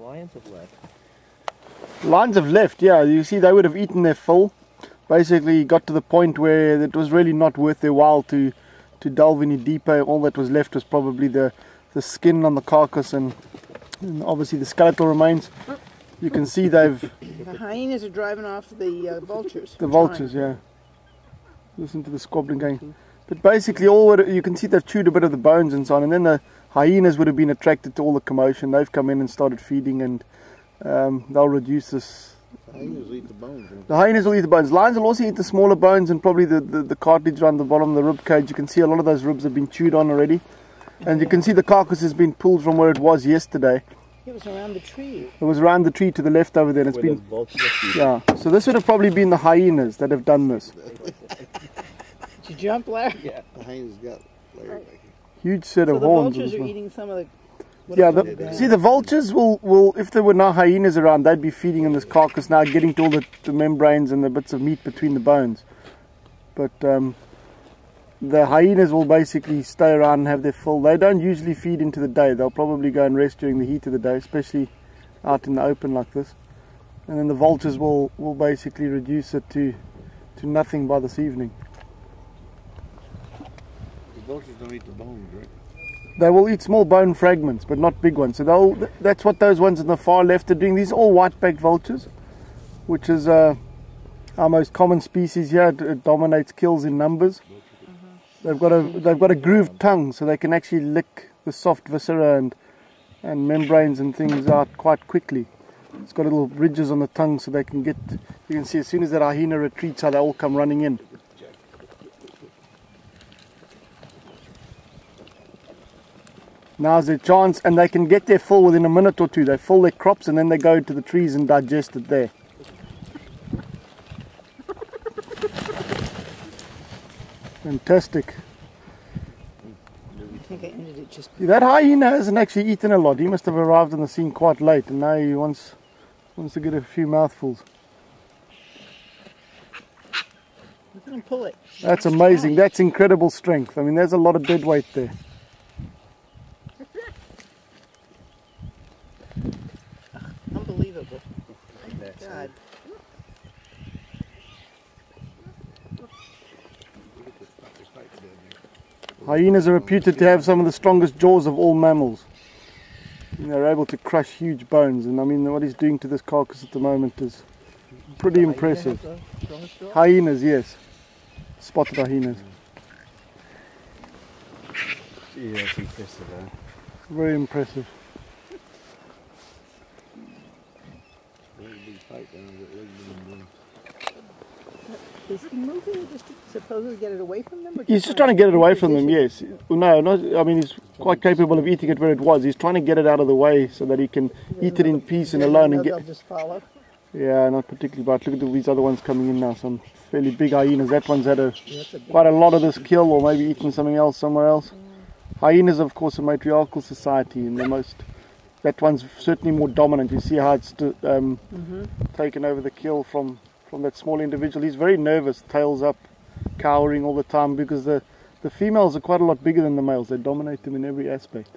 lions have left. Lions have left, yeah. You see, they would have eaten their fill. Basically, got to the point where it was really not worth their while to delve any deeper. All that was left was probably the skin on the carcass and obviously the skeletal remains. You can see they've... The hyenas are driving off the vultures. The vultures, yeah. Listen to the squabbling going. But basically, you can see they've chewed a bit of the bones and so on, and then the hyenas would have been attracted to all the commotion. They've come in and started feeding, and they'll reduce this. The hyenas eat the bones. The hyenas will eat the bones. Lions will also eat the smaller bones and probably the cartilage around the bottom of the rib cage. You can see a lot of those ribs have been chewed on already. And you can see the carcass has been pulled from where it was yesterday. It was around the tree. It was around the tree to the left over there. And it's been, yeah. So this would have probably been the hyenas that have done this. Did you jump, Larry? Yeah. The hyenas got Larry back here. Huge set So of the horns. vultures are eating some of the... Yeah, see the vultures will, if there were no hyenas around, they'd be feeding on this carcass now, getting to all the membranes and the bits of meat between the bones. But the hyenas will basically stay around and have their fill. They don't usually feed into the day. They'll probably go and rest during the heat of the day, especially out in the open like this. And then the vultures will basically reduce it to nothing by this evening. The vultures don't eat the bones, right? They will eat small bone fragments, but not big ones. So that's what those ones in the far left are doing. These are all white-backed vultures, which is our most common species here. It dominates kills in numbers. They've got a grooved tongue, so they can actually lick the soft viscera and membranes and things out quite quickly. It's got little ridges on the tongue, so they can get. You can see as soon as that hyena retreats, how they all come running in. Now's their chance, and they can get their fill within a minute or two. They fill their crops and then they go to the trees and digest it there. Fantastic. I think I ended it just... That hyena hasn't actually eaten a lot. He must have arrived on the scene quite late, and now he wants to get a few mouthfuls. Look at him pull it. That's amazing. That's incredible strength. I mean, there's a lot of dead weight there. Unbelievable. God. Hyenas are reputed to have some of the strongest jaws of all mammals. And they're able to crush huge bones, and I mean what he's doing to this carcass at the moment is pretty impressive. Hyenas, yes. Spotted hyenas. Yeah, that's impressive, huh? Very impressive. Is he moving just to supposedly get it away from them? Or He's just trying to get it away from them, yes. No, I mean, he's quite capable of eating it where it was. He's trying to get it out of the way so that he can eat it in peace and alone. And they'll just follow. Yeah, not particularly, but look at these other ones coming in now. Some fairly big hyenas. That one's had quite a lot of this kill, or maybe eaten something else somewhere else. Hyenas, of course, a matriarchal society, and that one's certainly more dominant. You see how it's taken over the kill from that small individual. He's very nervous, tails up, cowering all the time, because the females are quite a lot bigger than the males. They dominate them in every aspect,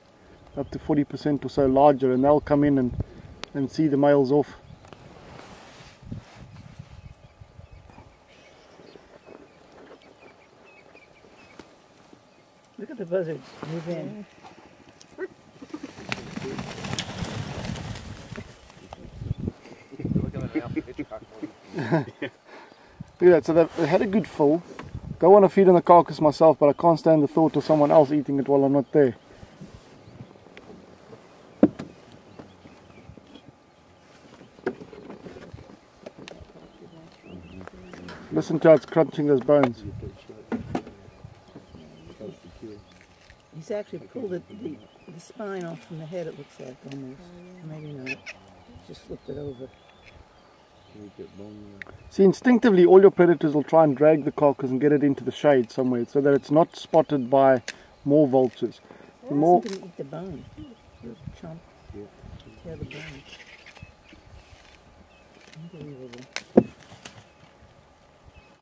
up to 40% or so larger, and they'll come in and see the males off. Look at the buzzards move in. Look at that, so they had a good fill. Don't want to feed on the carcass myself, but I can't stand the thought of someone else eating it while I'm not there. Listen to how it's crunching those bones. He's actually pulled the spine off from the head, it looks like, almost. Maybe not. Just flipped it over. See, instinctively all your predators will try and drag the carcass and get it into the shade somewhere so that it's not spotted by more vultures. The more... Going to eat the bone. The chomp. Yeah, the bone. Unbelievable.